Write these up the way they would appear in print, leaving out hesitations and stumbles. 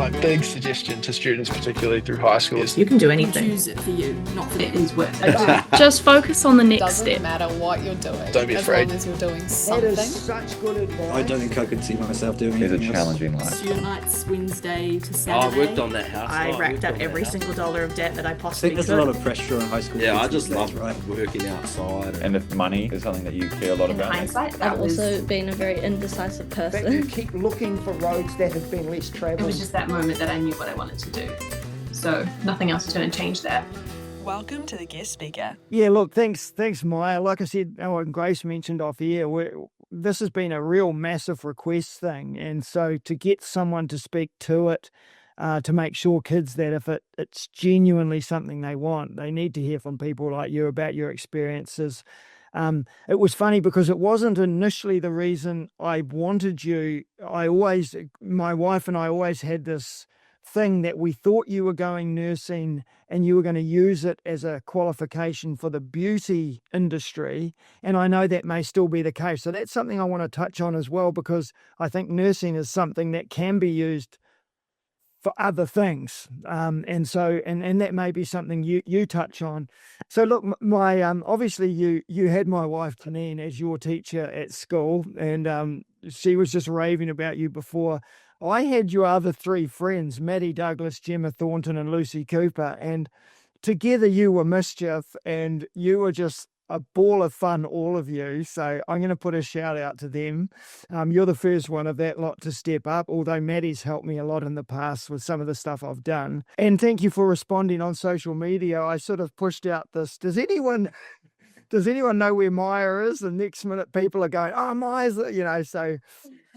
My big suggestion to students, particularly through high school, is You can do anything. Choose it for you, not for It is worth it. Just focus on the next Doesn't step. matter what you're doing. Don't be afraid. As long as you're doing That something. is such good advice. I don't think I could see myself doing It's a anything else. challenging life. Student nights, Wednesday to Oh, Saturday. I worked on that house. I racked up every single dollar of debt that I I possibly think there's could. a lot of pressure on high school. Yeah, kids I just these days, love right? working outside. And if money is something that you care a lot In about, hindsight, that I've was, also been a very indecisive But you person. keep looking for roads that have been less it travelled. was just that moment that I knew what I wanted to do. So nothing else is going to change that. Welcome to the guest speaker. Yeah, look, thanks, Mya. Like I said, and Grace mentioned off here, this has been a real massive request thing. And so to get someone to speak to it, to make sure kids that if it's genuinely something they want, they need to hear from people like you about your experiences. It was funny because it wasn't initially the reason I wanted you. My wife and I always had this thing that we thought you were going nursing and you were going to use it as a qualification for the beauty industry. And I know that may still be the case. So that's something I want to touch on as well, because I think nursing is something that can be used for other things. And that may be something you touch on. So look, my obviously you had my wife Janine as your teacher at school, and she was just raving about you before. I had your other three friends, Maddie Douglas, Gemma Thornton, and Lucy Cooper, and together you were mischief, and you were just a ball of fun, all of you. So I'm going to put a shout out to them. You're the first one of that lot to step up, although Maddie's helped me a lot in the past with some of the stuff I've done. And thank you for responding on social media. I sort of pushed out this, does anyone know where Mya is? And next minute people are going, oh, Mya's, so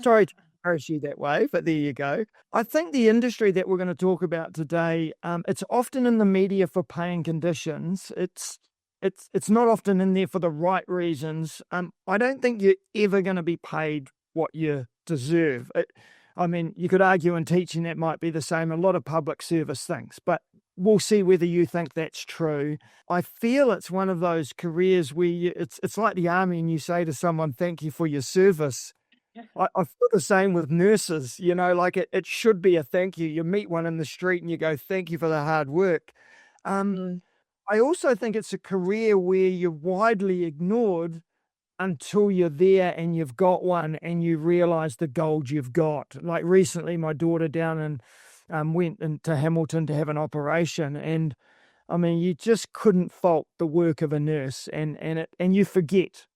sorry to embarrass you that way, but there you go. I think the industry that we're going to talk about today, it's often in the media for paying conditions. It's not often in there for the right reasons. I don't think you're ever going to be paid what you deserve. You could argue in teaching that might be the same, a lot of public service things, but we'll see whether you think that's true. I feel it's one of those careers where it's like the army and you say to someone, thank you for your service. I feel the same with nurses, it should be a thank you. You meet one in the street and you go, thank you for the hard work. I also think it's a career where you're widely ignored until you're there and you've got one and you realize the gold you've got. Like recently, my daughter down and went into Hamilton to have an operation, and you just couldn't fault the work of a nurse, and you forget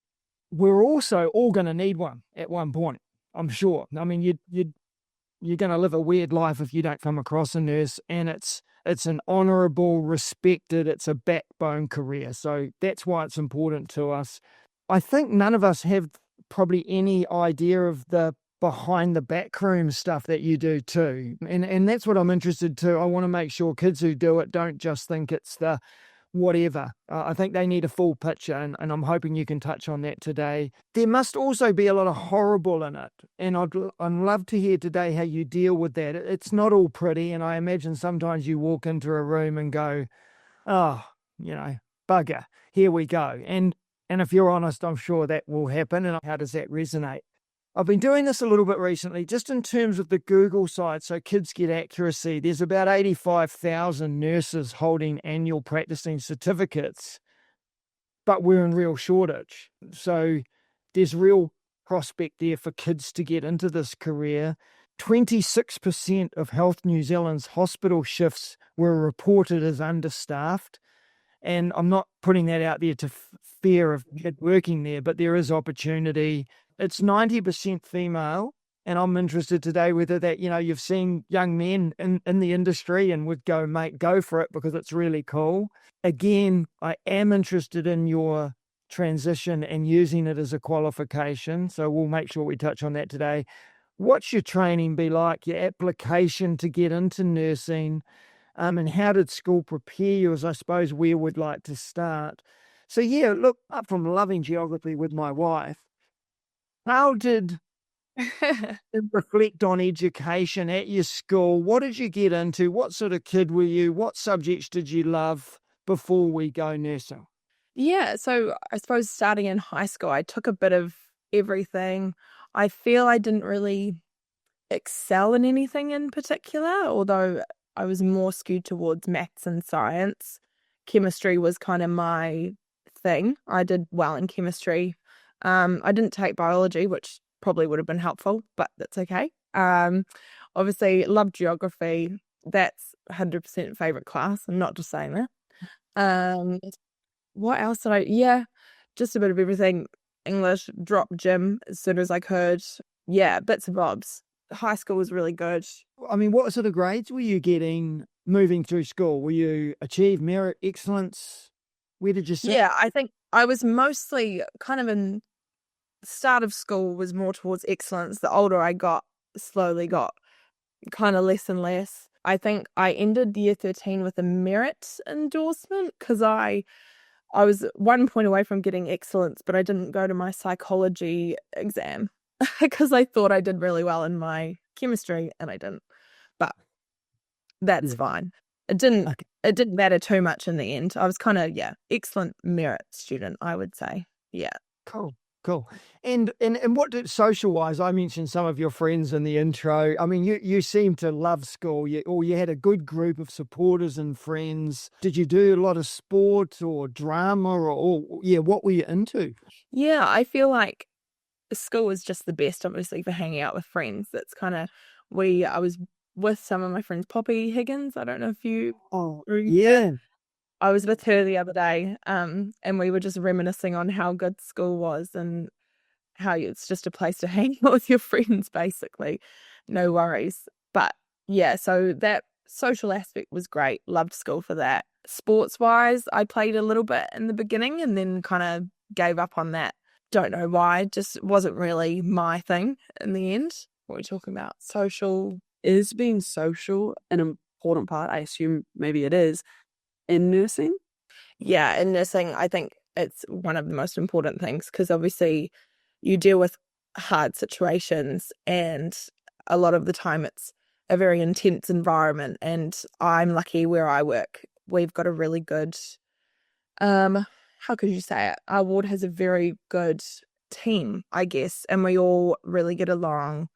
we're also all going to need one at one point, I'm sure. You're going to live a weird life if you don't come across a nurse, and it's an honourable, respected, it's a backbone career. So that's why it's important to us. I think none of us have probably any idea of the behind the backroom stuff that you do too. And that's what I'm interested to. I want to make sure kids who do it don't just think it's the whatever. I think they need a full picture, and I'm hoping you can touch on that today. There must also be a lot of horrible in it, and I'd love to hear today how you deal with that. It's not all pretty, and I imagine sometimes you walk into a room and go, oh, bugger, here we go. And if you're honest, I'm sure that will happen, and how does that resonate? I've been doing this a little bit recently, just in terms of the Google side, so kids get accuracy. There's about 85,000 nurses holding annual practicing certificates, but we're in real shortage. So there's real prospect there for kids to get into this career. 26% of Health New Zealand's hospital shifts were reported as understaffed. And I'm not putting that out there to fear of kid working there, but there is opportunity. It's 90% female, and I'm interested today whether that, you've seen young men in the industry and would go, mate, go for it because it's really cool. Again, I am interested in your transition and using it as a qualification, so we'll make sure we touch on that today. What's your training be like, your application to get into nursing, and how did school prepare you, as I suppose we would like to start. So yeah, look, up from loving geography with my wife, how did you reflect on education at your school? What did you get into? What sort of kid were you? What subjects did you love before we go nursing? Yeah, so I suppose starting in high school, I took a bit of everything. I feel I didn't really excel in anything in particular, although I was more skewed towards maths and science. Chemistry was kind of my thing. I did well in chemistry. I didn't take biology, which probably would have been helpful, but that's okay. Obviously, loved geography. That's 100% favorite class. I'm not just saying that. What else did I? Yeah, just a bit of everything. English, drop gym as soon as I could. Yeah, bits and bobs. High school was really good. I mean, what sort of grades were you getting moving through school? Were you achieve merit, excellence? Where did you sit? Yeah, I think I was mostly kind of in the start of school was more towards excellence. The older I got, slowly got kind of less and less. I think I ended year 13 with a merit endorsement because I was 1 point away from getting excellence, but I didn't go to my psychology exam because I thought I did really well in my chemistry and I didn't. But that's fine. It didn't matter too much in the end. I was kind of, excellent merit student, I would say. Yeah. Cool. And what did social wise? I mentioned some of your friends in the intro. I mean, you seem to love school. You had a good group of supporters and friends. Did you do a lot of sport or drama or what were you into? Yeah, I feel like school was just the best, obviously, for hanging out with friends. That's kind of I was with some of my friends, Poppy Higgins. I don't know if you. Oh, yeah. I was with her the other day, and we were just reminiscing on how good school was and how it's just a place to hang out with your friends, basically. No worries. But yeah, so that social aspect was great. Loved school for that. Sports-wise, I played a little bit in the beginning and then kind of gave up on that. Don't know why. Just wasn't really my thing in the end. What are we talking about? Social. Is being social an important part? I assume maybe it is. In nursing? Yeah, in nursing, I think it's one of the most important things because obviously you deal with hard situations and a lot of the time it's a very intense environment. And I'm lucky where I work. We've got a really good, how could you say it? Our ward has a very good team, I guess, and we all really get along.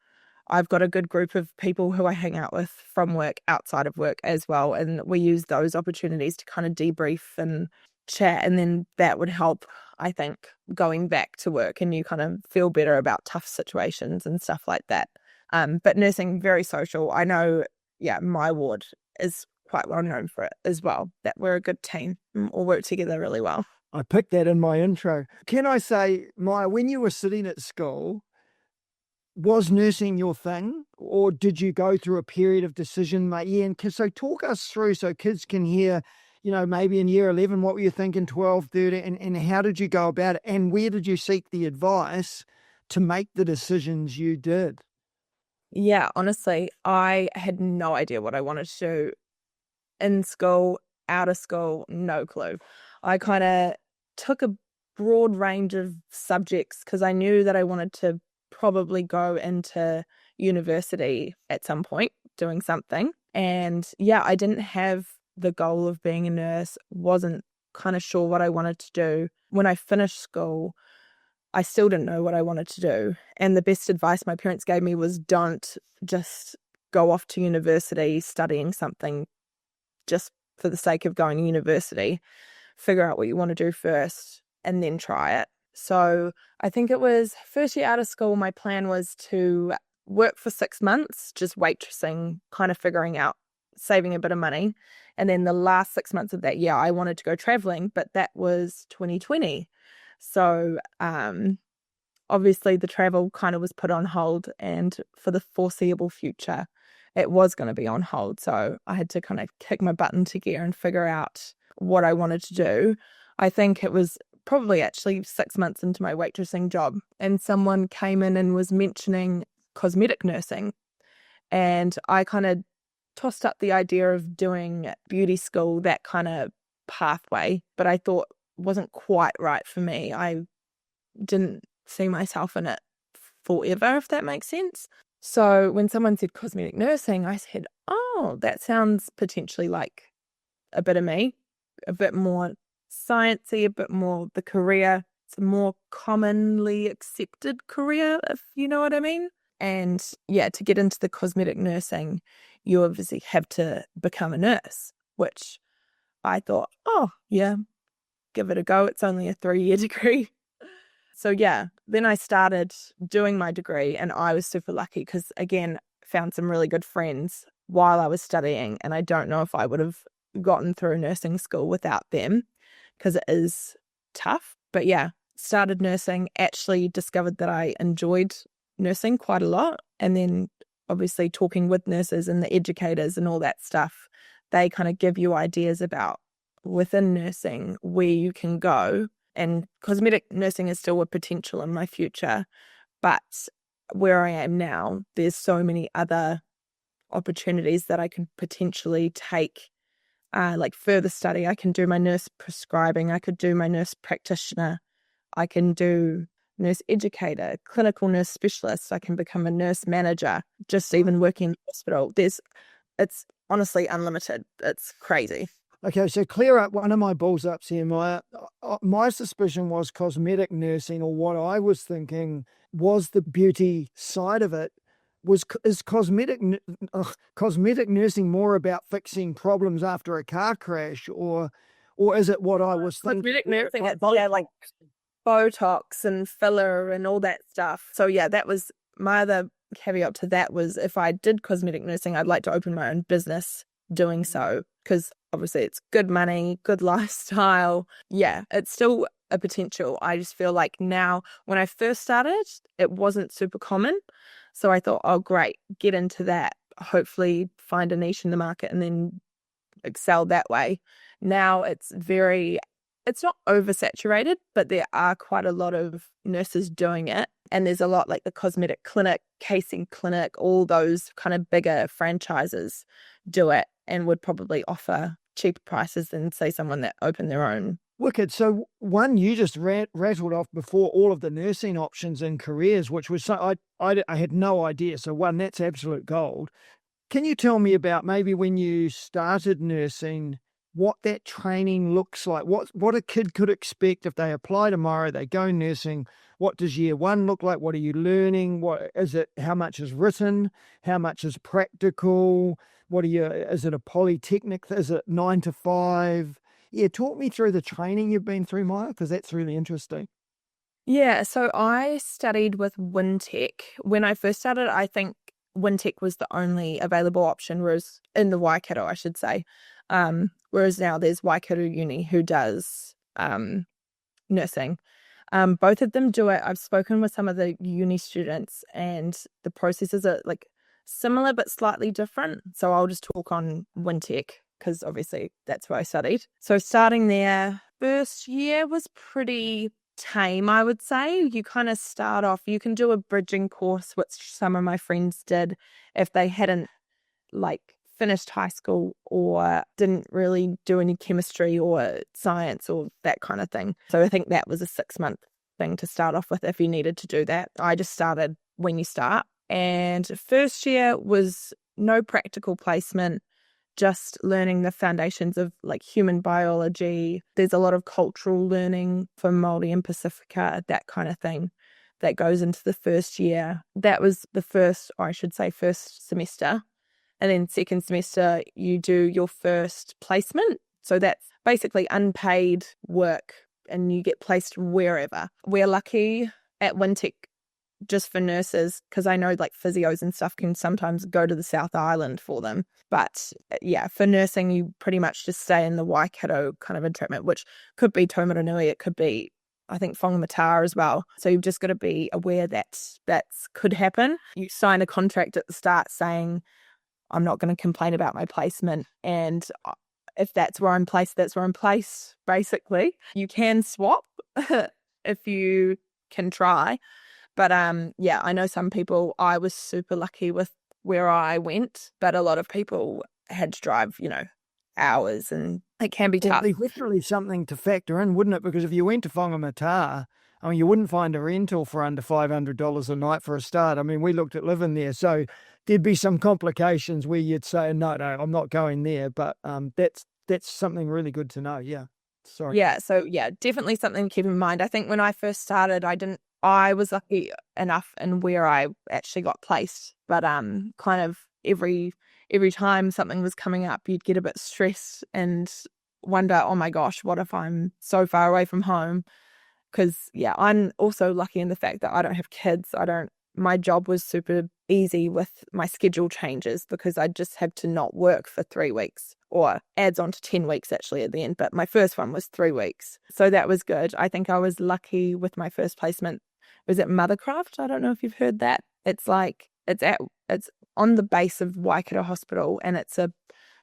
I've got a good group of people who I hang out with from work, outside of work as well. And we use those opportunities to kind of debrief and chat. And then that would help, I think, going back to work and you kind of feel better about tough situations and stuff like that. But nursing, very social. I know, my ward is quite well known for it as well, that we're a good team and all work together really well. I picked that in my intro. Can I say, Mya, when you were sitting at school, was nursing your thing or did you go through a period of decision? So talk us through so kids can hear, maybe in year 11, what were you thinking, 12, 13, and how did you go about it? And where did you seek the advice to make the decisions you did? Yeah, honestly, I had no idea what I wanted to do in school, out of school, no clue. I kind of took a broad range of subjects because I knew that I wanted to probably go into university at some point doing something. And I didn't have the goal of being a nurse, wasn't kind of sure what I wanted to do. When I finished school, I still didn't know what I wanted to do. And the best advice my parents gave me was don't just go off to university studying something just for the sake of going to university. Figure out what you want to do first and then try it. So I think it was first year out of school, my plan was to work for 6 months, just waitressing, kind of figuring out, saving a bit of money. And then the last 6 months of that year, I wanted to go traveling, but that was 2020. So obviously the travel kind of was put on hold, and for the foreseeable future, it was going to be on hold. So I had to kind of kick my butt into gear and figure out what I wanted to do. I think it was probably actually 6 months into my waitressing job, and someone came in and was mentioning cosmetic nursing. And I kind of tossed up the idea of doing beauty school, that kind of pathway, but I thought wasn't quite right for me. I didn't see myself in it forever, if that makes sense. So when someone said cosmetic nursing, I said, oh, that sounds potentially like a bit of me, a bit more sciencey, a bit more the career. It's a more commonly accepted career, if you know what I mean. And yeah, to get into the cosmetic nursing, you obviously have to become a nurse, which I thought, oh, yeah, give it a go. It's only a 3-year degree. So yeah, then I started doing my degree, and I was super lucky because, again, found some really good friends while I was studying, and I don't know if I would have gotten through nursing school without them because it is tough. But yeah, started nursing, actually discovered that I enjoyed nursing quite a lot, and then obviously talking with nurses and the educators and all that stuff, they kind of give you ideas about within nursing where you can go. And cosmetic nursing is still a potential in my future, but where I am now, there's so many other opportunities that I can potentially take, like further study. I can do my nurse prescribing, I could do my nurse practitioner, I can do nurse educator, clinical nurse specialist, I can become a nurse manager, just even working in the hospital. It's honestly unlimited. It's crazy. Okay, so clear up one of my balls ups here, Mya. My suspicion was cosmetic nursing, or what I was thinking was the beauty side of it. Is cosmetic nursing more about fixing problems after a car crash, or is it what I was thinking? Cosmetic nursing, it's like Botox and filler and all that stuff. So yeah, that was my other caveat to that was if I did cosmetic nursing, I'd like to open my own business doing so, because obviously it's good money, good lifestyle. Yeah, it's still a potential. I just feel like now, when I first started, it wasn't super common. So I thought, oh, great, get into that, hopefully find a niche in the market and then excel that way. Now it's not oversaturated, but there are quite a lot of nurses doing it. And there's a lot like the cosmetic clinic, casing clinic, all those kind of bigger franchises do it and would probably offer cheaper prices than, say, someone that opened their own. Wicked. So one, you just rattled off before all of the nursing options and careers, which was so I had no idea. So one, that's absolute gold. Can you tell me about maybe when you started nursing, what that training looks like? What a kid could expect if they apply tomorrow, they go nursing. What does year one look like? What are you learning? What is it? How much is written? How much is practical? Is it a polytechnic? Is it 9 to 5? Yeah, talk me through the training you've been through, Mya, because that's really interesting. Yeah, so I studied with Wintec. When I first started, I think Wintec was the only available option, whereas in the Waikato, I should say. Whereas now there's Waikato Uni who does nursing. Both of them do it. I've spoken with some of the uni students, and the processes are like similar but slightly different. So I'll just talk on Wintec because obviously that's where I studied. So starting there, first year was pretty tame, I would say. You kind of start off, you can do a bridging course, which some of my friends did if they hadn't like finished high school or didn't really do any chemistry or science or that kind of thing. So I think that was a 6-month thing to start off with if you needed to do that. I just started when you start. And first year was no practical placement, just learning the foundations of like human biology. There's a lot of cultural learning for Māori and Pacifica, that kind of thing that goes into the first year. That was the first semester. And then second semester, you do your first placement. So that's basically unpaid work and you get placed wherever. We're lucky at Wintec just for nurses, because I know like physios and stuff can sometimes go to the South Island for them. But yeah, for nursing, you pretty much just stay in the Waikato kind of entrapment, which could be Taumarunui, it could be, I think, Whangamata as well. So you've just got to be aware that could happen. You sign a contract at the start saying, I'm not going to complain about my placement. And if that's where I'm placed, that's where I'm placed, basically. You can swap if you can try. But yeah, I know some people, I was super lucky with where I went, but a lot of people had to drive, hours, and it can be tough. There's literally something to factor in, wouldn't it? Because if you went to Whangamata, I mean, you wouldn't find a rental for under $500 a night for a start. I mean, we looked at living there, so there'd be some complications where you'd say, no, I'm not going there. But that's something really good to know. Yeah. Sorry. Yeah. So yeah, definitely something to keep in mind. I think when I first started, I didn't I was lucky enough in where I actually got placed, but kind of every time something was coming up, you'd get a bit stressed and wonder, oh my gosh, what if I'm so far away from home? Because yeah, I'm also lucky in the fact that I don't have kids. My job was super easy with my schedule changes because I just had to not work for 3 weeks, or adds on to 10 weeks actually at the end. But my first one was 3 weeks. So that was good. I think I was lucky with my first placement. It was at Mothercraft. I don't know if you've heard that. It's on the base of Waikato Hospital, and it's a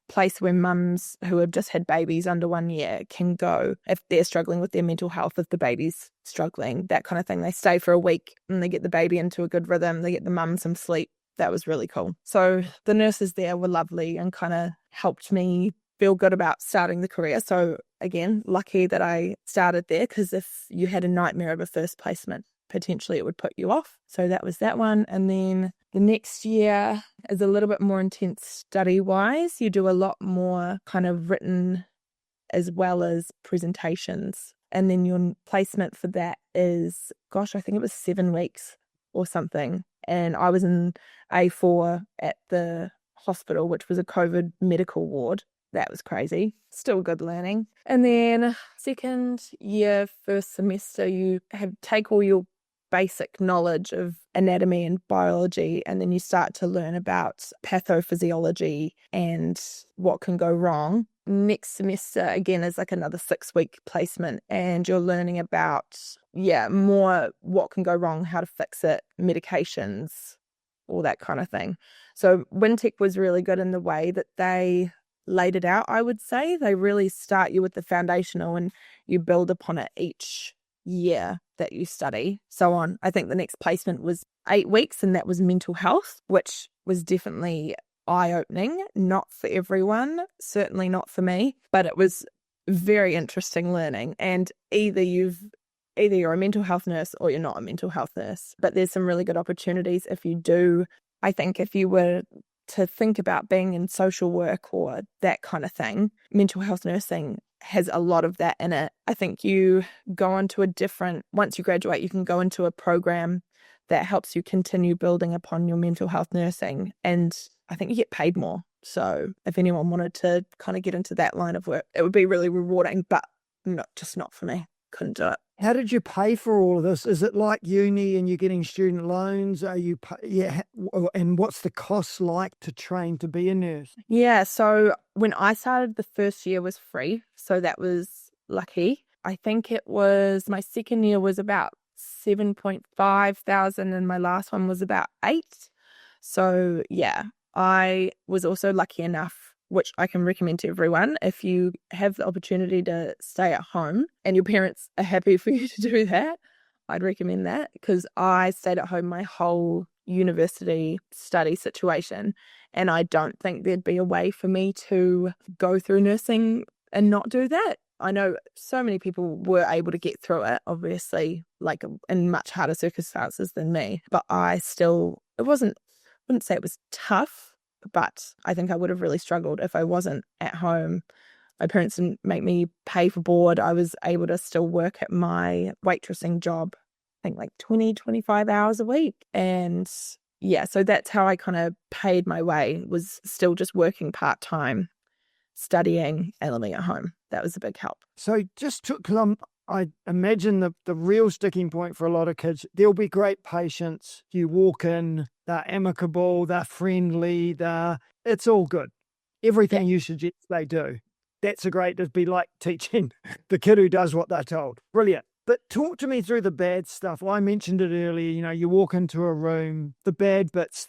place where mums who have just had babies under 1 year can go if they're struggling with their mental health, if the baby's struggling, that kind of thing. They stay for a week and they get the baby into a good rhythm. They get the mum some sleep. That was really cool. So the nurses there were lovely and kind of helped me feel good about starting the career. So again, lucky that I started there, because if you had a nightmare of a first placement, potentially it would put you off. So that was that one. And then the next year is a little bit more intense study-wise. You do a lot more kind of written as well as presentations. And then your placement for that is, gosh, I think it was 7 weeks or something. And I was in A4 at the hospital, which was a COVID medical ward. That was crazy. Still good learning. And then second year, first semester, you take all your basic knowledge of anatomy and biology, and then you start to learn about pathophysiology and what can go wrong. Next semester again is like another 6-week placement, and you're learning about more what can go wrong, how to fix it, medications, all that kind of thing. So Wintec was really good in the way that they laid it out. I would say they really start you with the foundational and you build upon it each year that you study, so on. I think the next placement was 8 weeks, and that was mental health, which was definitely eye-opening. Not for everyone, certainly not for me, but it was very interesting learning. And either you're a mental health nurse or you're not a mental health nurse, but there's some really good opportunities if you do. I think if you were to think about being in social work or that kind of thing, mental health nursing has a lot of that in it. I think you go onto once you graduate, you can go into a program that helps you continue building upon your mental health nursing, and I think you get paid more. So if anyone wanted to kind of get into that line of work, it would be really rewarding, but not for me. Couldn't do it. How did you pay for all of this? Is it like uni and you're getting student loans? And what's the cost like to train to be a nurse? Yeah, so when I started, the first year was free, so that was lucky. I think it was, my second year was about 7.5 thousand and my last one was about 8. So yeah, I was also lucky enough, which I can recommend to everyone, if you have the opportunity to stay at home and your parents are happy for you to do that, I'd recommend that, because I stayed at home my whole university study situation, and I don't think there'd be a way for me to go through nursing and not do that. I know so many people were able to get through it, obviously, like in much harder circumstances than me, but wouldn't say it was tough, but I think I would have really struggled if I wasn't at home. My parents didn't make me pay for board. I was able to still work at my waitressing job, I think like 25 hours a week. And yeah, so that's how I kind of paid my way, was still just working part-time, studying, and living at home. That was a big help. So because I imagine the real sticking point for a lot of kids, there'll be great patients. You walk in, they're amicable, they're friendly, it's all good. Everything you suggest they do. That's it'd be like teaching the kid who does what they're told. Brilliant. But talk to me through the bad stuff. I mentioned it earlier, you walk into a room, the bad bits,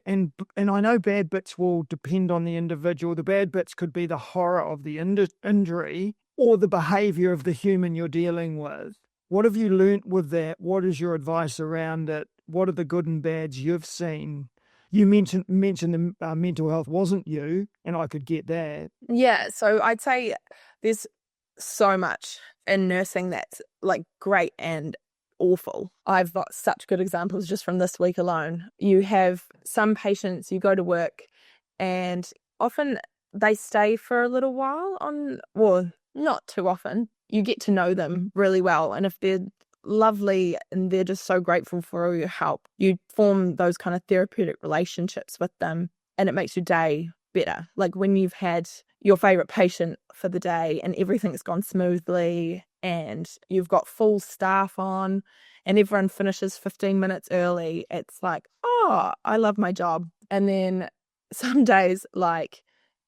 and I know bad bits will depend on the individual. The bad bits could be the horror of the injury or the behavior of the human you're dealing with. What have you learnt with that? What is your advice around it? What are the good and bads you've seen? You mentioned the mental health wasn't you, and I could get that. Yeah, so I'd say there's so much in nursing that's like great and awful. I've got such good examples just from this week alone. You have some patients, you go to work and often they stay for a little while not too often. You get to know them really well. And if they're lovely, and they're just so grateful for all your help. You form those kind of therapeutic relationships with them, and it makes your day better. Like when you've had your favorite patient for the day and everything's gone smoothly and you've got full staff on and everyone finishes 15 minutes early, it's like, oh, I love my job. And then some days, like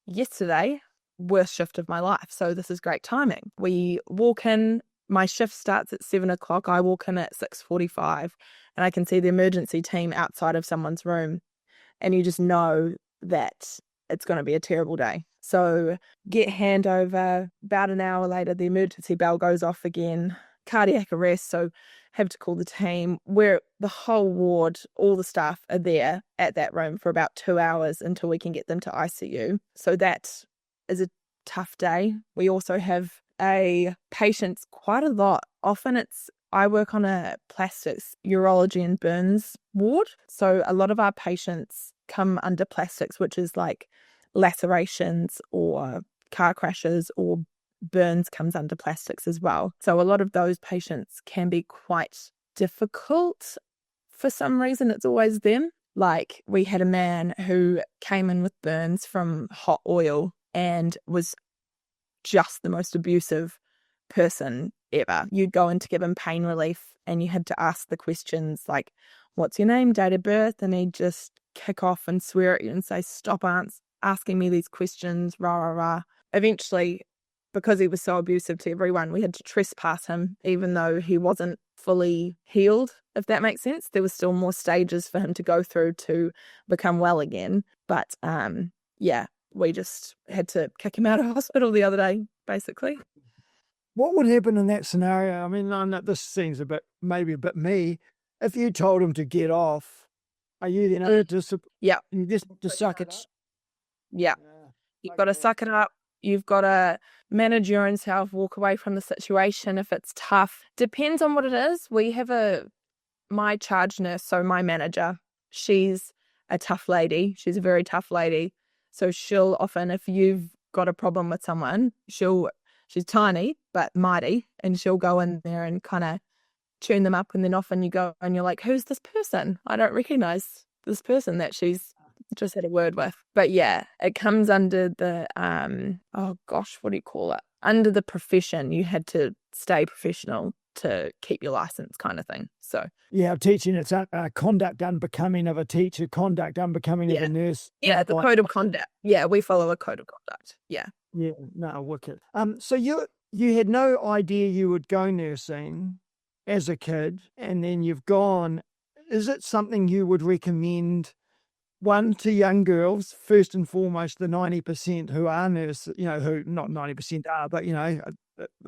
yesterday, worst shift of my life. So this is great timing. We walk in, my shift starts at 7 o'clock. I walk in at 6:45 and I can see the emergency team outside of someone's room. And you just know that it's going to be a terrible day. So get handover. About an hour later, the emergency bell goes off again. Cardiac arrest. So have to call the team. Where the whole ward, all the staff are there at that room for about 2 hours until we can get them to ICU. So that is a tough day. We also have patients quite a lot. Often I work on a plastics, urology and burns ward. So a lot of our patients come under plastics, which is like lacerations or car crashes, or burns comes under plastics as well. So a lot of those patients can be quite difficult. For some reason, it's always them. Like we had a man who came in with burns from hot oil and was just the most abusive person ever. You'd go in to give him pain relief and you had to ask the questions like, what's your name, date of birth? And he'd just kick off and swear at you and say, stop asking me these questions, rah, rah, rah. Eventually, because he was so abusive to everyone, we had to trespass him, even though he wasn't fully healed, if that makes sense. There was still more stages for him to go through to become well again. But yeah, we just had to kick him out of hospital the other day, basically. What would happen in that scenario? I mean, I know this seems maybe a bit me. If you told him to get off, are you then Yeah. You just suck it? Yeah. You've got to suck it up. You've got to manage your own self, walk away from the situation if it's tough. Depends on what it is. We have my charge nurse, so my manager, she's a tough lady. She's a very tough lady. So she'll often, if you've got a problem with someone, she's tiny but mighty, and she'll go in there and kind of tune them up. And then often you go and you're like, who's this person? I don't recognize this person that she's just had a word with. But yeah, it comes under the what do you call it? Under the profession, you had to stay professional to keep your license, kind of thing. So yeah, teaching it's conduct unbecoming of a teacher, conduct unbecoming of a nurse. Yeah, the code of conduct. Yeah, we follow a code of conduct. Yeah. Yeah, no, wicked. So you had no idea you would go nursing as a kid, and then you've gone. Is it something you would recommend? One, to young girls, first and foremost, the 90% who are nurses, who not 90% are, but,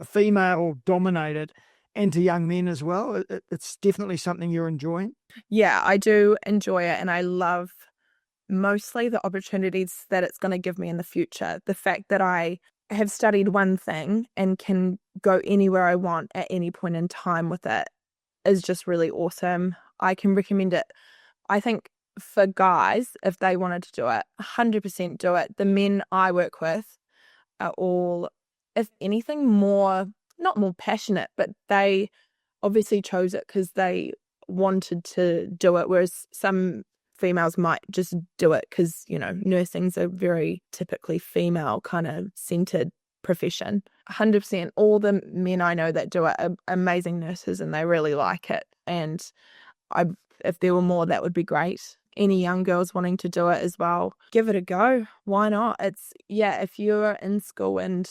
female dominated, and to young men as well. It's definitely something you're enjoying. Yeah, I do enjoy it, and I love mostly the opportunities that it's going to give me in the future. The fact that I have studied one thing and can go anywhere I want at any point in time with it is just really awesome. I can recommend it. I think for guys, if they wanted to do it, 100% do it. The men I work with are all, if anything, not more passionate, but they obviously chose it because they wanted to do it, whereas some females might just do it because, nursing's a very typically female kind of centered profession. 100%, all the men I know that do it are amazing nurses and they really like it. And if there were more, that would be great. Any young girls wanting to do it as well, give it a go. Why not? If you're in school and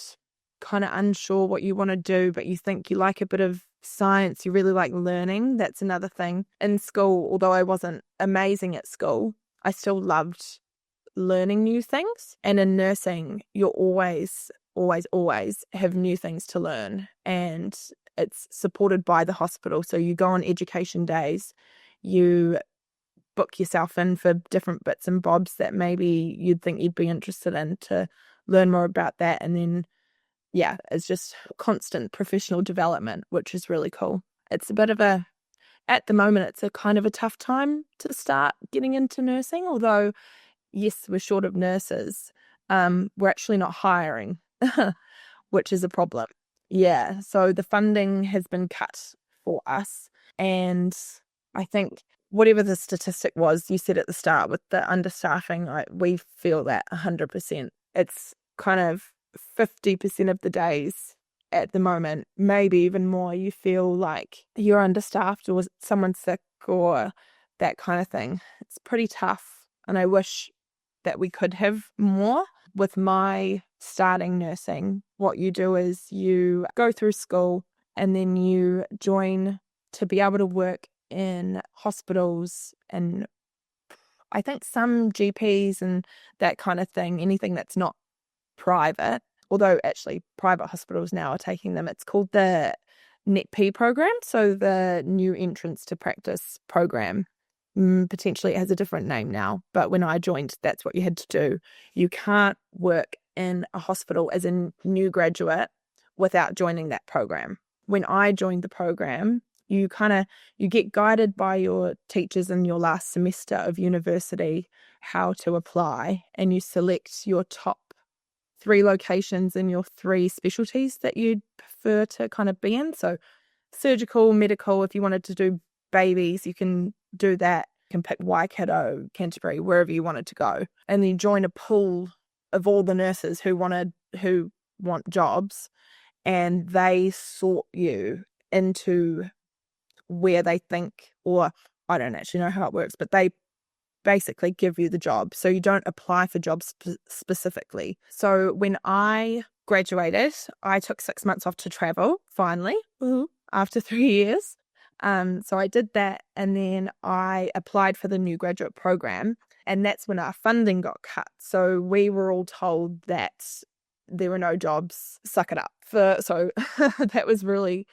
kind of unsure what you want to do, but you think you like a bit of science, you really like learning, that's another thing. In school, although I wasn't amazing at school, I still loved learning new things. And in nursing, you're always have new things to learn. And it's supported by the hospital. So you go on education days, you book yourself in for different bits and bobs that maybe you'd think you'd be interested in to learn more about that. And then, it's just constant professional development, which is really cool. It's a bit of at the moment, it's a kind of a tough time to start getting into nursing, although, yes, we're short of nurses. We're actually not hiring, which is a problem. Yeah, so the funding has been cut for us. And I think whatever the statistic was, you said at the start with the understaffing, we feel that 100%. It's kind of 50% of the days at the moment, maybe even more, you feel like you're understaffed or someone's sick or that kind of thing. It's pretty tough. And I wish that we could have more. With my starting nursing, what you do is you go through school and then you join to be able to work in hospitals and I think some GPs and that kind of thing, anything that's not private, although actually private hospitals now are taking them. It's called the NETP program, so the New Entrance to Practice program. Potentially it has a different name now, but when I joined, that's what you had to do. You can't work in a hospital as a new graduate without joining that program. When I joined the program, you get guided by your teachers in your last semester of university how to apply, and you select your top 3 locations and your 3 specialties that you'd prefer to kind of be in. So surgical, medical, if you wanted to do babies, you can do that. You can pick Waikato, Canterbury, wherever you wanted to go. And then join a pool of all the nurses who want jobs, and they sort you into where they think, or I don't actually know how it works, but they basically give you the job. So you don't apply for jobs specifically. So when I graduated, I took 6 months off to travel, finally, after 3 years. So I did that, and then I applied for the new graduate program, and that's when our funding got cut. So we were all told that there were no jobs, suck it up. So that was really,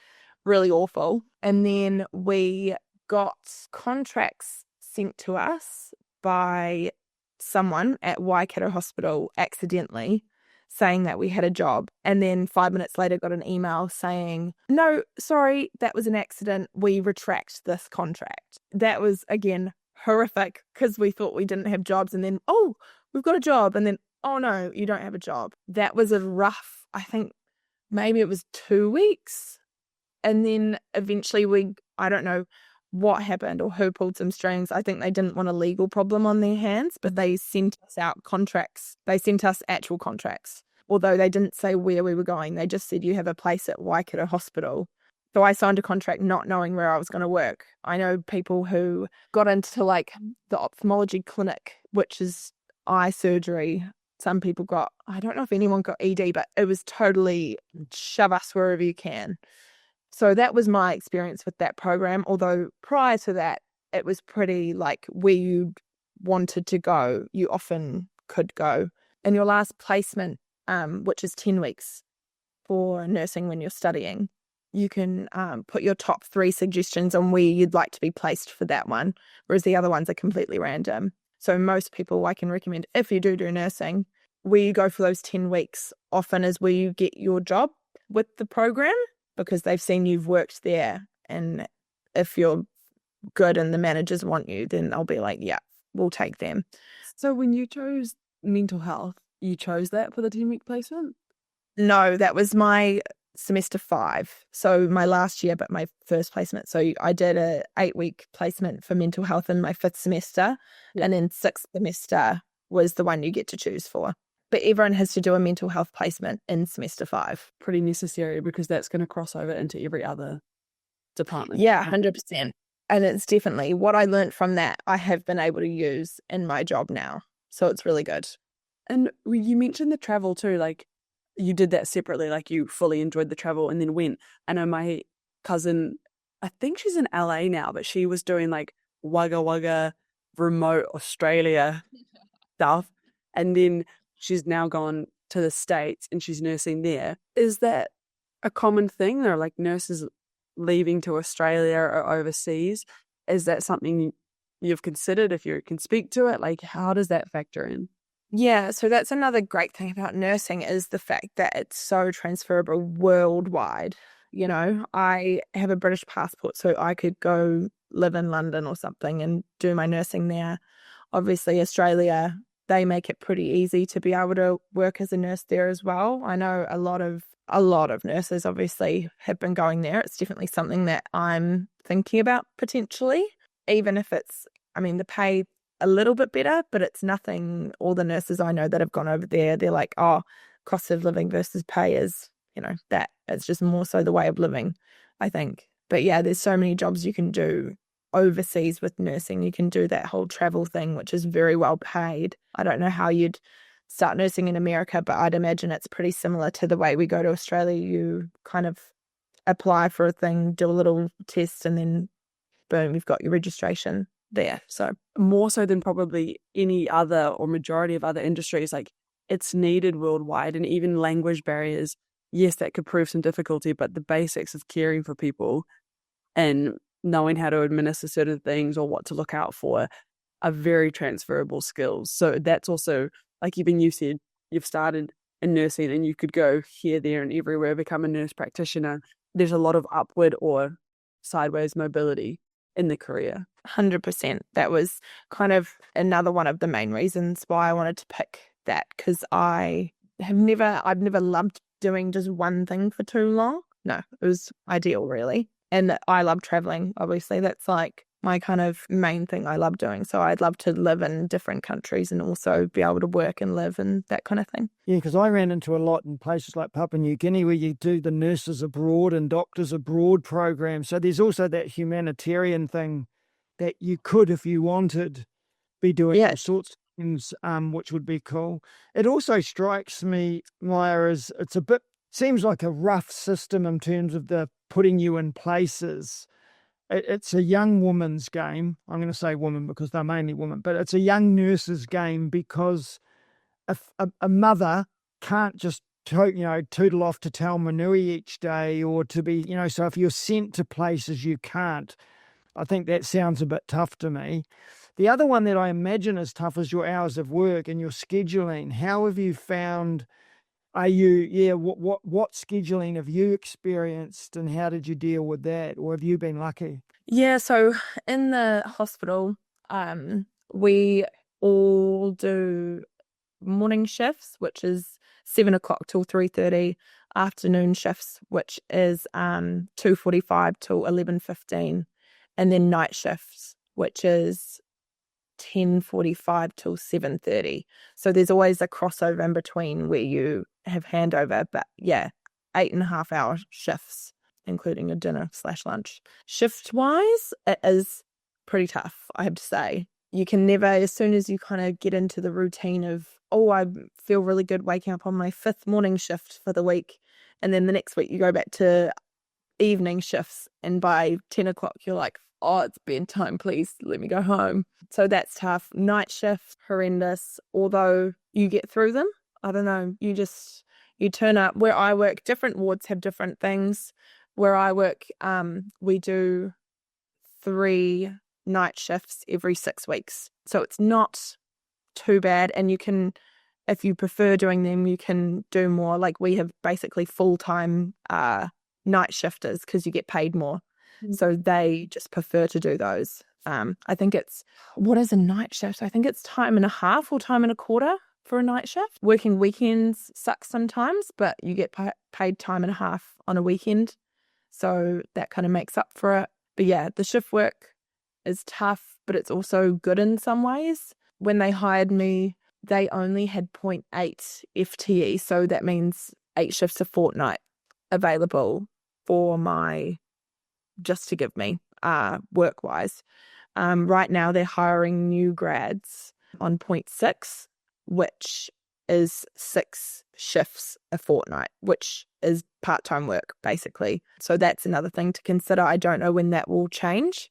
really awful. And then we got contracts sent to us by someone at Waikato Hospital accidentally, saying that we had a job, and then 5 minutes later got an email saying, no, sorry, that was an accident, we retract this contract. That was, again, horrific, because we thought we didn't have jobs, and then, oh, we've got a job, and then, oh no, you don't have a job. That was a rough, I think maybe it was 2 weeks, and then eventually I don't know what happened or who pulled some strings. I think they didn't want a legal problem on their hands, but they sent us out contracts. They sent us actual contracts, although they didn't say where we were going. They just said, you have a place at Waikato Hospital. So I signed a contract not knowing where I was going to work. I know people who got into like the ophthalmology clinic, which is eye surgery. Some people got, I don't know if anyone got ED, but it was totally shove us wherever you can. So that was my experience with that program, although prior to that, it was pretty like where you wanted to go, you often could go. And your last placement, which is 10 weeks for nursing when you're studying, you can put your top 3 suggestions on where you'd like to be placed for that one, whereas the other ones are completely random. So most people I can recommend, if you do nursing, where you go for those 10 weeks often is where you get your job with the program, because they've seen you've worked there, and if you're good and the managers want you, then they'll be like, yeah, we'll take them. So when you chose mental health, you chose that for the 10-week placement? No, that was my semester 5, so my last year, but my first placement. So I did a 8-week placement for mental health in my 5th semester, and then 6th semester was the one you get to choose for. But everyone has to do a mental health placement in semester 5. Pretty necessary, because that's going to cross over into every other department. Yeah, 100%. And it's definitely what I learned from that, I have been able to use in my job now. So it's really good. And you mentioned the travel too, like you did that separately, like you fully enjoyed the travel and then went. I know my cousin, I think she's in LA now, but she was doing like Wagga Wagga remote Australia stuff. And then she's now gone to the States and she's nursing there. Is that a common thing? There are like nurses leaving to Australia or overseas. Is that something you've considered, if you can speak to it? Like, how does that factor in? Yeah, so that's another great thing about nursing, is the fact that it's so transferable worldwide. You know, I have a British passport, so I could go live in London or something and do my nursing there. Obviously, Australia, they make it pretty easy to be able to work as a nurse there as well. I know a lot of nurses obviously have been going there. It's definitely something that I'm thinking about potentially, even if it's, I mean, the pay a little bit better, but it's nothing. All the nurses I know that have gone over there, they're like, oh, cost of living versus pay is, that it's just more so the way of living, I think. But yeah, there's so many jobs you can do overseas with nursing. You can do that whole travel thing, which is very well paid. I don't know how you'd start nursing in America, but I'd imagine it's pretty similar to the way we go to Australia. You kind of apply for a thing, do a little test, and then boom, you've got your registration there. So More so than probably any other or majority of other industries, like it's needed worldwide, and even language barriers, yes, that could prove some difficulty, but the basics of caring for people and knowing how to administer certain things or what to look out for are very transferable skills. So that's also, like even you said, you've started in nursing and you could go here, there and everywhere, become a nurse practitioner. There's a lot of upward or sideways mobility in the career. 100%. That was kind of another one of the main reasons why I wanted to pick that, because I've never loved doing just one thing for too long. No, it was ideal really. And I love traveling, obviously. That's like my kind of main thing I love doing. So I'd love to live in different countries and also be able to work and live and that kind of thing. Yeah, because I ran into a lot in places like Papua New Guinea where you do the nurses abroad and doctors abroad program. So there's also that humanitarian thing that you could, if you wanted, be doing all sorts of things, which would be cool. It also strikes me, Mya, as it's seems like a rough system in terms of the putting you in places. It's a young woman's game. I'm going to say woman because they're mainly women, but it's a young nurse's game because a mother can't just tootle off to Tamanui each day or to be, so if you're sent to places you can't. I think that sounds a bit tough to me. The other one that I imagine is tough is your hours of work and your scheduling. How have you found, what scheduling have you experienced and how did you deal with that? Or have you been lucky? Yeah, so in the hospital, we all do morning shifts, which is 7 o'clock till 3:30, afternoon shifts, which is 2:45 till 11:15, and then night shifts, which is 10:45 till 7:30. So there's always a crossover in between where you have handover, but yeah, 8.5 hour shifts, including a dinner/lunch. Shift wise, it is pretty tough, I have to say. You can never, as soon as you kind of get into the routine of, I feel really good waking up on my 5th morning shift for the week, and then the next week you go back to evening shifts, and by 10 o'clock you're like, it's bedtime, please let me go home. So that's tough. Night shift, horrendous, although you get through them. I don't know, you turn up. Where I work, different wards have different things. Where I work, we do 3 night shifts every 6 weeks. So it's not too bad. And you can, if you prefer doing them, you can do more. Like we have basically full-time night shifters because you get paid more. So they just prefer to do those. I think what is a night shift? I think it's time and a half or time and a quarter for a night shift. Working weekends sucks sometimes, but you get paid time and a half on a weekend. So that kind of makes up for it. But yeah, the shift work is tough, but it's also good in some ways. When they hired me, they only had 0.8 FTE. So that means 8 shifts a fortnight available for just to give me work-wise. Right now they're hiring new grads on 0.6, which is 6 shifts a fortnight, which is part-time work basically. So that's another thing to consider. I don't know when that will change,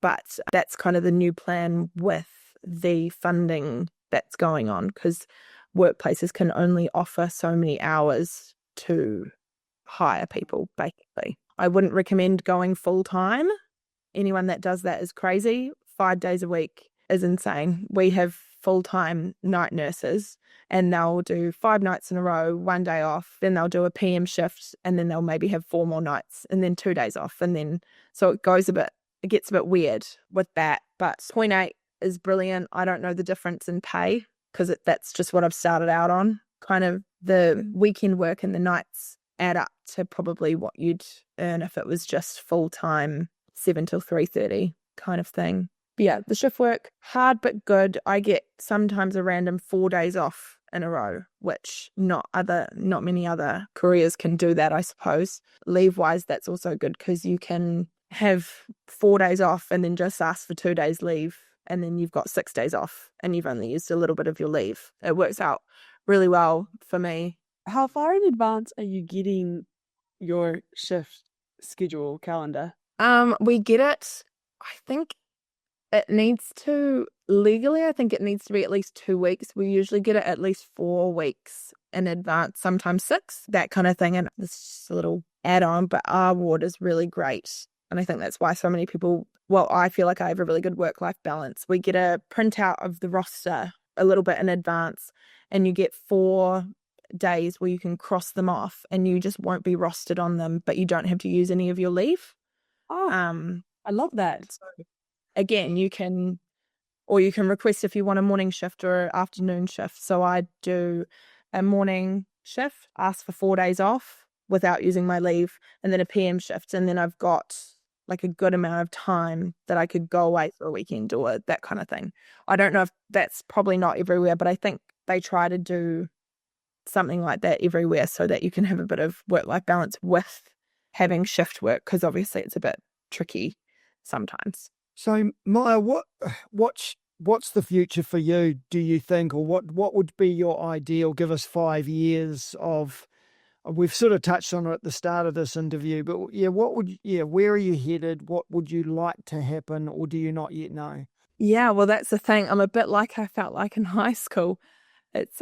but that's kind of the new plan with the funding that's going on, because workplaces can only offer so many hours to hire people basically. I wouldn't recommend going full-time. Anyone that does that is crazy. 5 days a week is insane. We have full-time night nurses and they'll do 5 nights in a row, 1 day off, then they'll do a PM shift and then they'll maybe have 4 more nights and then 2 days off. And then, so it gets a bit weird with that. But 0.8 is brilliant. I don't know the difference in pay because that's just what I've started out on. Kind of the weekend work and the nights add up to probably what you'd earn if it was just full-time 7 till 3:30 kind of thing. But yeah, the shift work, hard but good. I get sometimes a random 4 days off in a row, which not many other careers can do that, I suppose. Leave-wise, that's also good because you can have 4 days off and then just ask for 2 days leave, and then you've got 6 days off and you've only used a little bit of your leave. It works out really well for me. How far in advance are you getting your shift schedule calendar? We get it, I think it needs to, legally, I think it needs to be at least 2 weeks. We usually get it at least 4 weeks in advance, sometimes 6, that kind of thing. And this is just a little add-on, but our ward is really great. And I think that's why so many people, well, I feel like I have a really good work-life balance. We get a printout of the roster a little bit in advance, and you get 4 days where you can cross them off and you just won't be rostered on them, but you don't have to use any of your leave. Oh, I love that. So again, you can request if you want a morning shift or afternoon shift. So I do a morning shift, ask for 4 days off without using my leave, and then a PM shift. And then I've got like a good amount of time that I could go away for a weekend or that kind of thing. I don't know if that's probably not everywhere, but I think they try to do something like that everywhere so that you can have a bit of work-life balance with having shift work, because obviously it's a bit tricky sometimes. So, Mya, what's the future for you, do you think, or what would be your ideal? Give us 5 years of. We've sort of touched on it at the start of this interview, but where are you headed? What would you like to happen, or do you not yet know? Yeah, well, that's the thing. I'm a bit like I felt like in high school. It's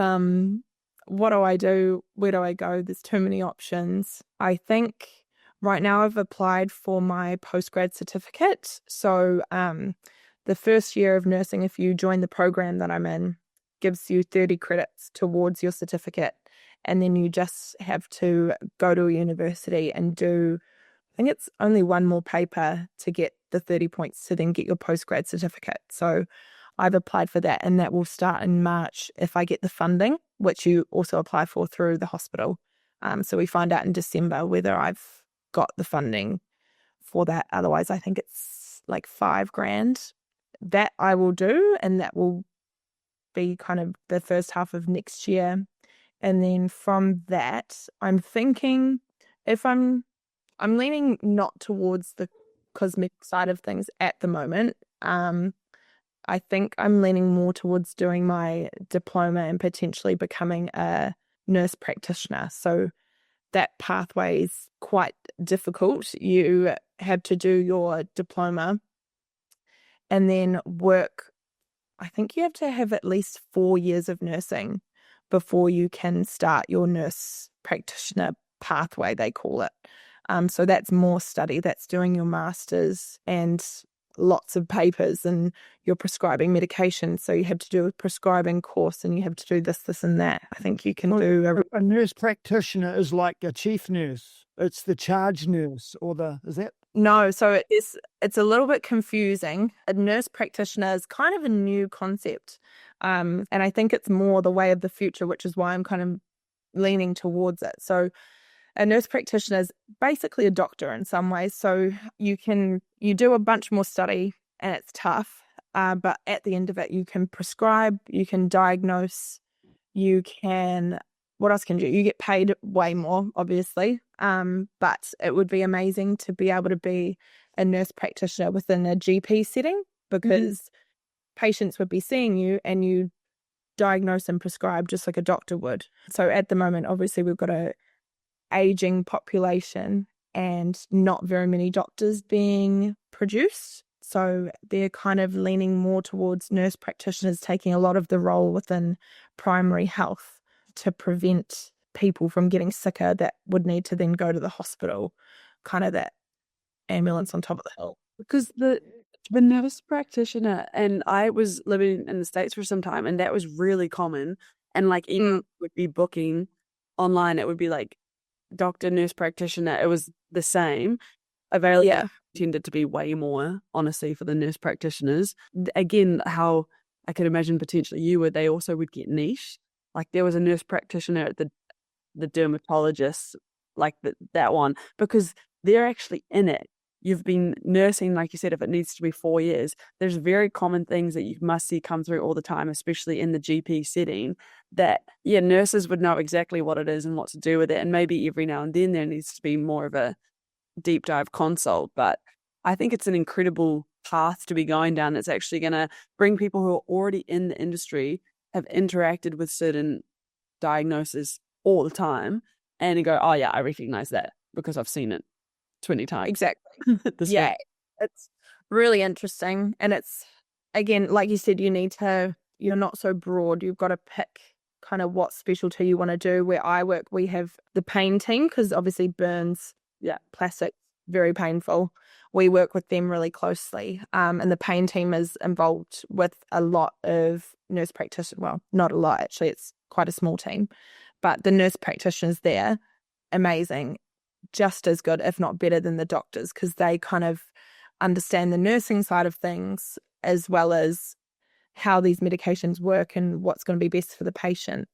what do I do? Where do I go? There's too many options. I think right now I've applied for my postgrad certificate. So the first year of nursing, if you join the program that I'm in, gives you 30 credits towards your certificate. And then you just have to go to a university and do, I think it's only one more paper to get the 30 points to then get your postgrad certificate. So I've applied for that, and that will start in March if I get the funding, which you also apply for through the hospital. So we find out in December whether I've got the funding for that. Otherwise, I think it's like $5,000 that I will do, and that will be kind of the first half of next year. And then from that, I'm thinking if I'm leaning not towards the cosmetic side of things at the moment. I think I'm leaning more towards doing my diploma and potentially becoming a nurse practitioner. So that pathway is quite difficult. You have to do your diploma and then work. I think you have to have at least 4 years of nursing before you can start your nurse practitioner pathway, they call it. So that's more study. That's doing your master's and lots of papers, and you're prescribing medication. So you have to do a prescribing course, and you have to do this, and that. I think you can do a nurse practitioner is like a chief nurse. It's the charge nurse, is that? No, so it's a little bit confusing. A nurse practitioner is kind of a new concept. And I think it's more the way of the future, which is why I'm kind of leaning towards it. So a nurse practitioner is basically a doctor in some ways. So you do a bunch more study, and it's tough. But at the end of it, you can prescribe, you can diagnose, what else can you do? You get paid way more, obviously. But it would be amazing to be able to be a nurse practitioner within a GP setting, because patients would be seeing you and you diagnose and prescribe just like a doctor would. So at the moment, obviously, we've got a aging population and not very many doctors being produced. So they're kind of leaning more towards nurse practitioners taking a lot of the role within primary health to prevent people from getting sicker that would need to then go to the hospital, kind of that ambulance on top of the hill. Because the nurse practitioner, and I was living in the States for some time, and that was really common. And like even would be booking online, it would be like doctor, nurse practitioner. It was the same. Available tended to be way more, honestly, for the nurse practitioners. Again, how I could imagine potentially you would, they also would get niche. Like there was a nurse practitioner at the dermatologist, like that one, because they're actually in it. You've been nursing, like you said, if it needs to be 4 years, there's very common things that you must see come through all the time, especially in the GP setting, that, yeah, nurses would know exactly what it is and what to do with it. And maybe every now and then there needs to be more of a deep dive consult. But I think it's an incredible path to be going down that's actually going to bring people who are already in the industry, have interacted with certain diagnoses all the time, and go, oh yeah, I recognize that because I've seen it 20 times. Exactly. Yeah, it's really interesting. And it's, again, like you said, you're not so broad. You've got to pick kind of what specialty you want to do. Where I work, we have the pain team, because obviously burns, plastic, very painful. We work with them really closely. And the pain team is involved with a lot of nurse practitioners. Well, not a lot, actually. It's quite a small team. But the nurse practitioners there, amazing. Just as good, if not better, than the doctors, because they kind of understand the nursing side of things as well as how these medications work and what's going to be best for the patient,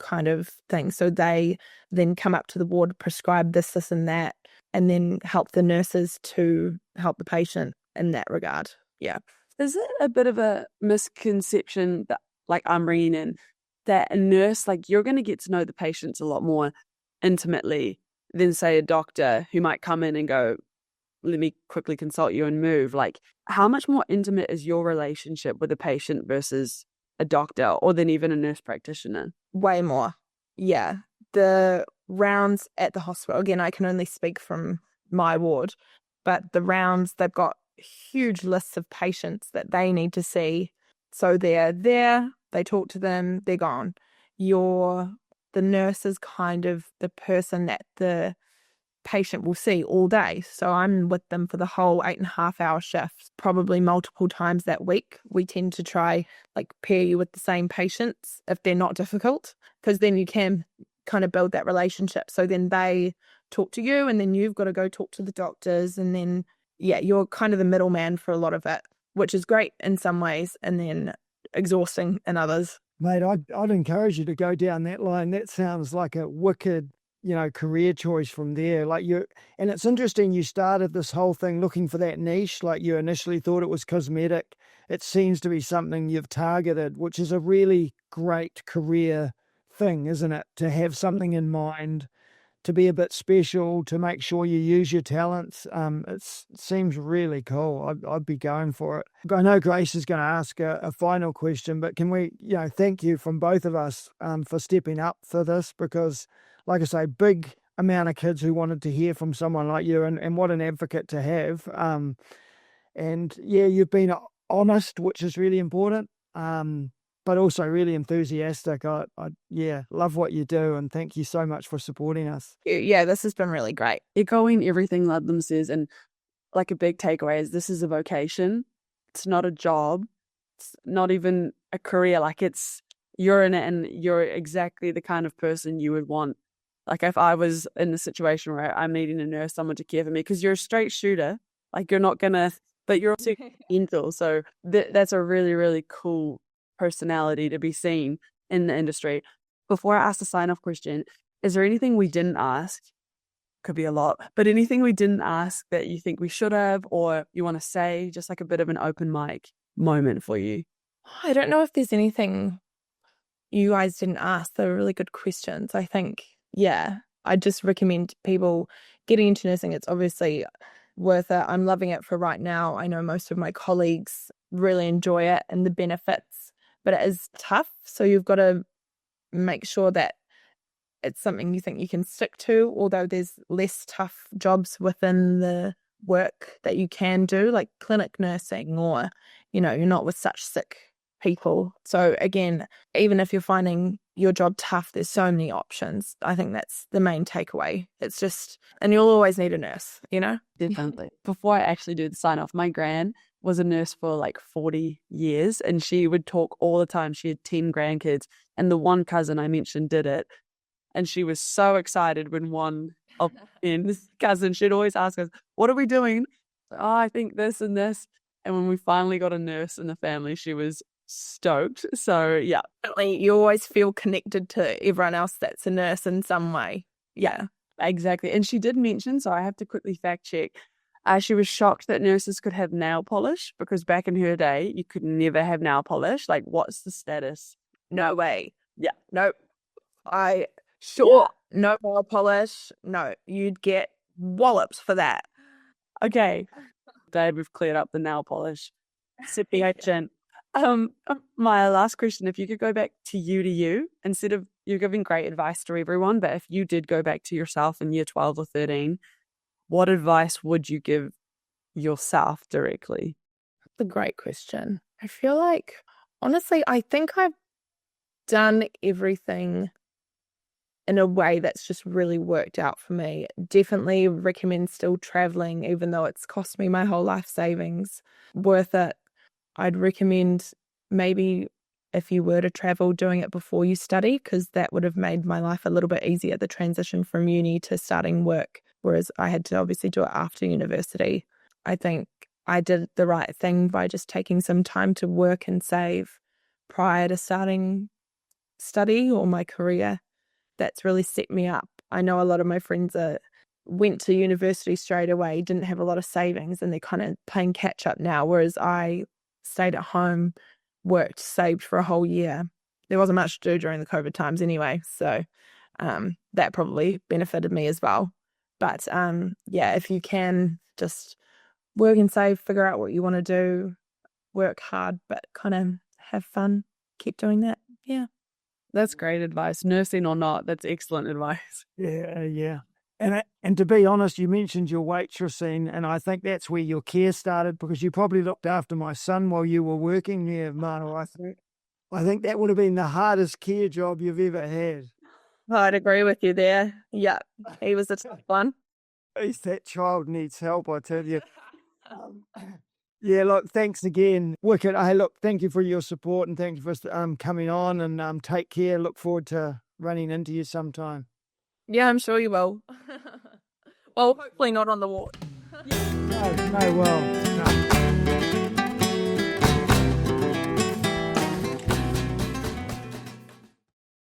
kind of thing. So they then come up to the ward, prescribe this, and that, and then help the nurses to help the patient in that regard. Yeah. Is it a bit of a misconception that, like, I'm bringing in, that a nurse, like, you're going to get to know the patients a lot more intimately than, say, a doctor who might come in and go, let me quickly consult you and move? Like, how much more intimate is your relationship with a patient versus a doctor, or then even a nurse practitioner? Way more. Yeah. The rounds at the hospital, again, I can only speak from my ward, but the rounds, they've got huge lists of patients that they need to see. So they're there, they talk to them, they're gone. The nurse is kind of the person that the patient will see all day. So I'm with them for the whole 8.5-hour shift, probably multiple times that week. We tend to try, like, pair you with the same patients if they're not difficult, because then you can kind of build that relationship. So then they talk to you, and then you've got to go talk to the doctors, and then, yeah, you're kind of the middleman for a lot of it, which is great in some ways and then exhausting in others. Mate, I'd encourage you to go down that line. That sounds like a wicked, career choice from there. And it's interesting, you started this whole thing looking for that niche. Like, you initially thought it was cosmetic. It seems to be something you've targeted, which is a really great career thing, isn't it? To have something in mind, to be a bit special, to make sure you use your talents. It seems really cool. I'd be going for it. I know Grace is going to ask a final question, but can we, thank you from both of us for stepping up for this, because, like I say, big amount of kids who wanted to hear from someone like you, and what an advocate to have. And yeah, you've been honest, which is really important. But also really enthusiastic. I love what you do, and thank you so much for supporting us. Yeah, this has been really great. Echoing everything Ludlam says, and like a big takeaway is, this is a vocation. It's not a job. It's not even a career. Like, you're in it, and you're exactly the kind of person you would want. Like, if I was in the situation where I'm needing a nurse, someone to care for me, because you're a straight shooter. Like, you're not gonna, but you're also gentle. So that's a really, really cool personality to be seen in the industry. Before I ask the sign-off question, is there anything we didn't ask? Could be a lot, but anything we didn't ask that you think we should have, or you want to say, just like a bit of an open mic moment for you? I don't know if there's anything you guys didn't ask. They're really good questions. I think, I just recommend people getting into nursing. It's obviously worth it. I'm loving it for right now. I know most of my colleagues really enjoy it and the benefits, but it is tough. So you've got to make sure that it's something you think you can stick to, although there's less tough jobs within the work that you can do, like clinic nursing, or, you're not with such sick people. So again, even if you're finding your job tough, there's so many options. I think that's the main takeaway. It's just, and you'll always need a nurse, Definitely. Before I actually do the sign off, my gran was a nurse for like 40 years, and she would talk all the time. She had 10 grandkids, and the one cousin I mentioned did it. And she was so excited when one of this cousin, she'd always ask us, what are we doing? Oh, I think this and this. And when we finally got a nurse in the family, she was stoked. So yeah, Definitely, you always feel connected to everyone else that's a nurse in some way. Yeah. exactly. And she did mention, so I have to quickly fact check. She was shocked that nurses could have nail polish because back in her day, you could never have nail polish. Like, what's the status? No way. Yeah. Nope. No nail polish. No, you'd get wallops for that. Okay. Dave, we've cleared up the nail polish situation. My last question, if you could go back to you, instead of you're giving great advice to everyone, but if you did go back to yourself in year 12 or 13, what advice would you give yourself directly? That's a great question. I feel like, honestly, I think I've done everything in a way that's just really worked out for me. Definitely recommend still traveling, even though it's cost me my whole life savings. Worth it. I'd recommend maybe if you were to travel, doing it before you study, because that would have made my life a little bit easier, the transition from uni to starting work, whereas I had to obviously do it after university. I think I did the right thing by just taking some time to work and save prior to starting study or my career. That's really set me up. I know a lot of my friends went to university straight away, didn't have a lot of savings, and they're kind of playing catch up now, whereas I stayed at home, worked, saved for a whole year. There wasn't much to do during the COVID times anyway, so that probably benefited me as well. But yeah, if you can, just work and save, figure out what you want to do, work hard, but kind of have fun, keep doing that. Yeah. That's great advice. Nursing or not, that's excellent advice. Yeah. And to be honest, you mentioned your waitressing, and I think that's where your care started, because you probably looked after my son while you were working. Yeah, Mano, I think that would have been the hardest care job you've ever had. I'd agree with you there. Yeah, he was a tough one. That child needs help, I tell you. Yeah, look, thanks again. Wicked. Hey, look, thank you for your support, and thank you for coming on, and take care. Look forward to running into you sometime. Yeah, I'm sure you will. Well, hopefully not on the ward. No, well, no.